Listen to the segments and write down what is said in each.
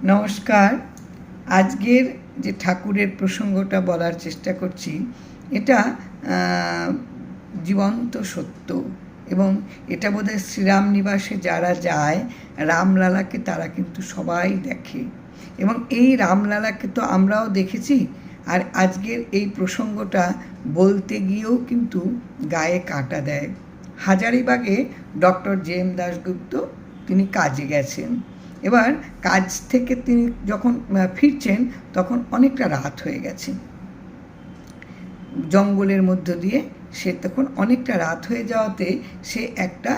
নমস্কার। আজকের যে ঠাকুরের প্রসঙ্গটা বলার চেষ্টা করছি, এটা জীবন্ত সত্য, এবং এটা বোধহয় শ্রীরাম নিবাসে যারা যায় রামলালাকে তারা কিন্তু সবাই দেখে, এবং এই রামলালাকে তো আমরাও দেখেছি। আর আজকের এই প্রসঙ্গটা বলতে গিয়েও কিন্তু গায়ে কাঁটা দেয়। হাজারিবাগে ডক্টর জে.এম. দাশগুপ্ত তিনি কাজে গেছেন। এবার কাজ থেকে তিনি যখন ফিরছেন তখন অনেকটা রাত হয়ে গেছে। জঙ্গলের মধ্য দিয়ে সে তখন অনেকটা রাত হয়ে যাওয়াতে সে একটা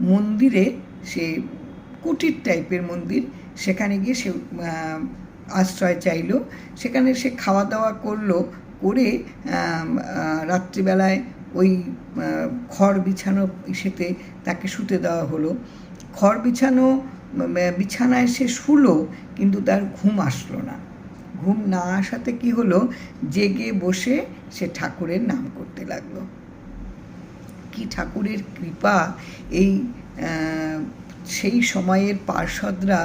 মন্দিরে, সে কুটির টাইপের মন্দির, সেখানে গিয়ে সে আশ্রয় চাইল। সেখানে সে খাওয়া দাওয়া করলো, করে রাত্রিবেলায় ওই খড় বিছানো ইসেতে তাকে শুতে দেওয়া হলো। খড় বিছানো বিছানায় সে শুলো, কিন্তু তার ঘুম আসলো না। ঘুম না আসাতে কি হলো, জেগে বসে সে ঠাকুরের নাম করতে লাগলো। কি ঠাকুরের কৃপা এই সেই সময়ের পার্ষদরা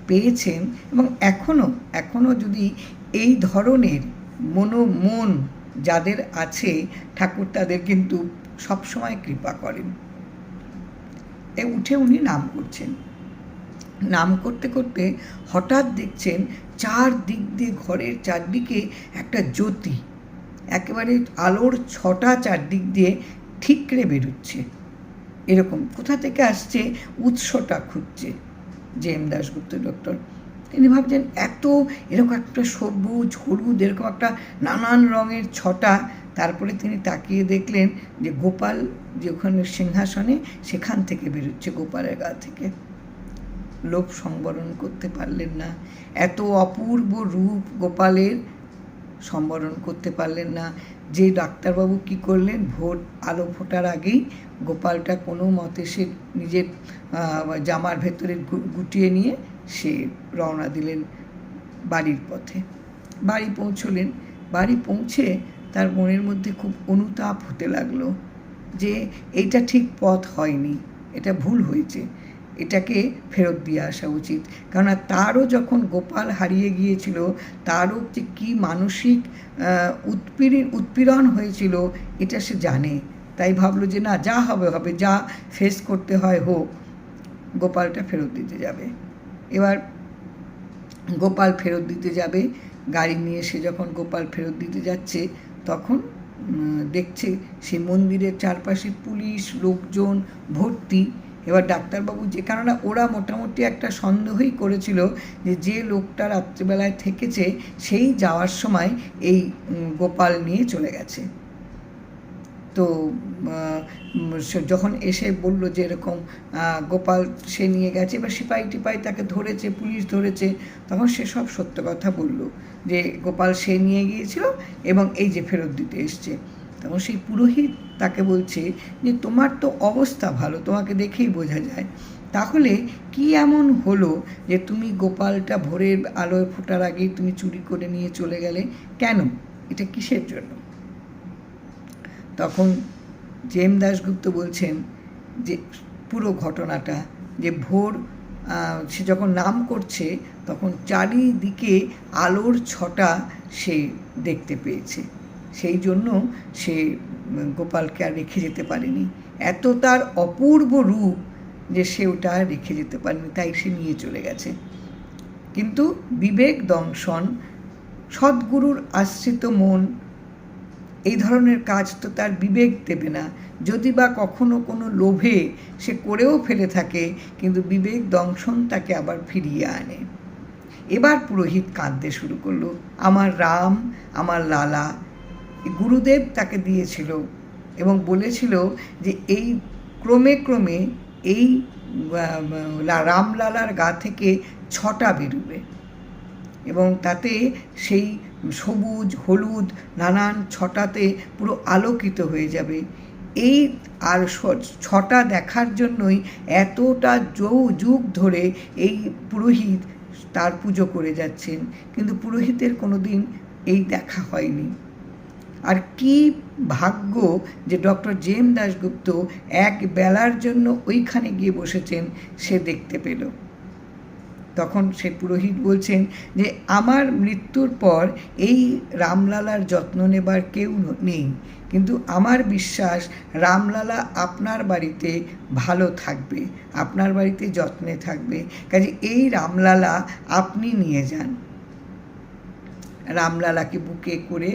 পেয়েছেন, এবং এখনও যদি এই ধরনের মন যাদের আছে, ঠাকুর তাদের কিন্তু সবসময় কৃপা করেন। উঠে উনি নাম করছেন। নাম করতে করতে হঠাৎ দেখছেন চারদিক দিয়ে, ঘরের চারদিকে একটা জ্যোতি, একেবারে আলোর ছটা চারদিক দিয়ে ঠিকরে বেরোচ্ছে। এরকম কোথা থেকে আসছে, উৎসটা খুঁজছে জে.এম. দাশগুপ্ত ডক্টর। তিনি ভাবছেন এরকম একটা সবুজ হলুদ, এরকম একটা নানান রঙের ছটা। তারপরে তিনি তাকিয়ে দেখলেন যে গোপাল যে ওখানে সিংহাসনে, সেখান থেকে বেরোচ্ছে, গোপালের গা থেকে। লোভ সংবরণ করতে পারলেন না, এত অপূর্ব রূপ গোপালের সম্বরণ করতে পারলেন না। যে ডাক্তারবাবু কি করলেন, ভোর আলো ফোটার আগেই গোপালটা কোনো মতে সে নিজের জামার ভেতরে গুটিয়ে নিয়ে সে রওনা দিলেন বাড়ির পথে। বাড়ি পৌঁছলেন। বাড়ি পৌঁছে তার মনের মধ্যে খুব অনুতাপ হতে লাগলো যে এইটা ঠিক পথ হয়নি, এটা ভুল হয়েছে, এটাকে ফেরত দিয়ে আসা উচিত। কেননা তারও যখন গোপাল হারিয়ে গিয়েছিল, তারও যে কী মানসিক উৎপীড়ন হয়েছিল এটা সে জানে। তাই ভাবলো যে না, যা হবে, যা ফেস করতে হয় হোক, গোপালটা ফেরত দিতে যাবে। এবার গোপাল ফেরত দিতে যাবে, গাড়ি নিয়ে সে যখন গোপাল ফেরত দিতে যাচ্ছে, তখন দেখছে সে মন্দিরের চারপাশে পুলিশ লোকজন ভর্তি। এবার ডাক্তারবাবু, যে কারণে ওরা মোটামুটি একটা সন্দেহই করেছিল যে লোকটা রাত্রিবেলায় থেকেছে সেই যাওয়ার সময় এই গোপাল নিয়ে চলে গেছে। তো যখন এসে বলল যে এরকম গোপাল সে নিয়ে গেছে, এবার সিপাহি টিপাই তাকে ধরেছে, পুলিশ ধরেছে, তখন সে সব সত্য কথা বলল যে গোপাল সে নিয়ে গিয়েছিল এবং এই যে ফেরত দিতে এসছে। তখন সেই পুরোহিত তাকে বলছে যে তোমার তো অবস্থা ভালো, তোমাকে দেখেই বোঝা যায়, তাহলে কি এমন হলো যে তুমি গোপালটা ভোরের আলোয় ফোটার আগেই তুমি চুরি করে নিয়ে চলে গেলে, কেন, এটা কিসের জন্য? তখন জে.এম. দাশগুপ্ত বলছেন যে পুরো ঘটনাটা, যে ভোর সে যখন নাম করছে তখন চারিদিকে আলোর ছটা সে দেখতে পেয়েছে, সেই জন্য সে গোপালকে আর রেখে যেতে পারেনি। এত তার অপূর্ব রূপ যে সে ওটা রেখে যেতে পারেনি, তাই সে নিয়ে চলে গেছে। কিন্তু বিবেক দংশন, সদ্গুরুর আশ্রিত মন এই ধরনের কাজ তো তার বিবেক দেবে না। যদি বা কখনো কোনো লোভে সে করেও ফেলে থাকে, কিন্তু বিবেক দংশন তাকে আবার ফিরিয়ে আনে। এবার পুরোহিত কাঁদতে শুরু করলো, আমার রাম, আমার লালা, গুরুদেব তাকে দিয়েছিল এবং বলেছিল যে এই ক্রমে এই রামলালার গা থেকে ছটা বেরোবে, এবং তাতে সেই সবুজ হলুদ নানান ছটাতে পুরো আলোকিত হয়ে যাবে। এই আর ছটা দেখার জন্যই এতটা যুগ ধরে এই পুরোহিত তার পুজো করে যাচ্ছেন, কিন্তু পুরোহিতের কোনো দিন এই দেখা হয়নি। আর কি ভাগ্য যে ডক্টর জে.এম. দাশগুপ্ত এক বেলার জন্য ওইখানে গিয়ে বসেছেন, সে দেখতে পেল। তখন সে পুরোহিত বলছেন যে আমার মৃত্যুর পর এই রামলালার যত্ন নেবার কেউ নেই, কিন্তু আমার বিশ্বাস রামলালা আপনার বাড়িতে ভালো থাকবে, আপনার বাড়িতে যত্নে থাকবে, কাজে এই রামলালা আপনি নিয়ে যান। রামলালাকে বুকে করে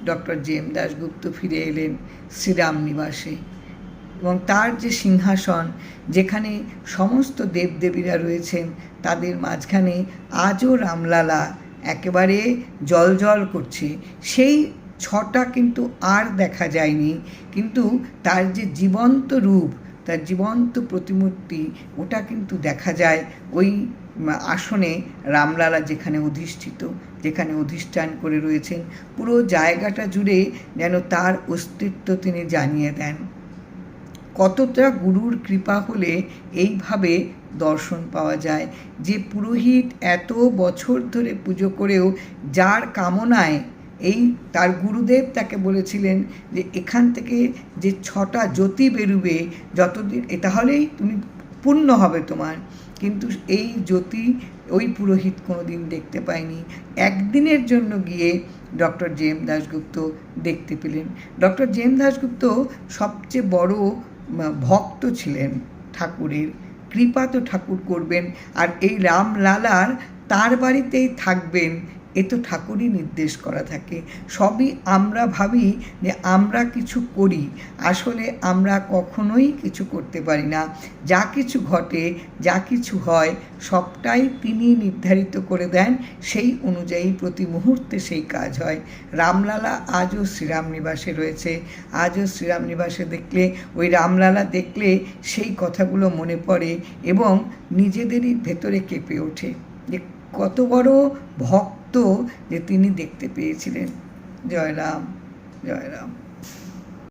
ডক্টর জে.এম. দাশগুপ্ত ফিরে এলেন শ্রীরাম নিবাসে, এবং তার যে সিংহাসন, যেখানে সমস্ত দেবদেবীরা রয়েছেন, তাদের মাঝখানে আজও রামলালা একেবারে জ্বলজ্বল করছে। সেই ছটা কিন্তু আর দেখা যায়নি, কিন্তু তার যে জীবন্ত রূপ, তার জীবন্ত প্রতিমূর্তি, ওটা কিন্তু দেখা যায় ওই আসনে রামলালা যেখানে অধিষ্ঠিত, যেখানে অধিষ্ঠান করে রয়েছেন। পুরো জায়গাটা জুড়ে যেন তার অস্তিত্ব তিনি জানিয়ে দেন। কতটা গুরুর কৃপা হলে এইভাবে দর্শন পাওয়া যায়, যে পুরোহিত এত বছর ধরে পুজো করেও যার কামনায় এই তার গুরুদেব তাকে বলেছিলেন যে এখান থেকে যে 6টা জ্যোতি বেরুবে, যতদিন তাহলেই তুমি পূর্ণ হবে তোমার, কিন্তু এই জ্যোতি ওই পুরোহিত কোনোদিন দেখতে পায়নি। একদিনের জন্য গিয়ে ডক্টর জে.এম. দাশগুপ্ত দেখতে পেলেন। Doctor JM. দাশগুপ্ত সবচেয়ে বড় ভক্ত ছিলেন ঠাকুরের, কৃপা তো ঠাকুর করবেন, আর এই রামলালার তার বাড়িতেই থাকবেন, এ তো ঠাকুরই নির্দেশ করা থাকে। সবই আমরা ভাবি যে আমরা কিছু করি, আসলে আমরা কখনোই কিছু করতে পারি না। যা কিছু ঘটে, যা কিছু হয়, সবটাই তিনি নির্ধারিত করে দেন, সেই অনুযায়ী প্রতি মুহূর্তে সেই কাজ হয়। রামলালা আজও শ্রীরাম নিবাসে রয়েছে। আজও শ্রীরাম নিবাসে দেখলে, ওই রামলালা দেখলে সেই কথাগুলো মনে পড়ে এবং নিজেদেরই ভেতরে কেঁপে ওঠে যে কত বড় ভক্ত যে তিনি দেখতে পেয়েছিলেন। জয় রাম, জয় রাম।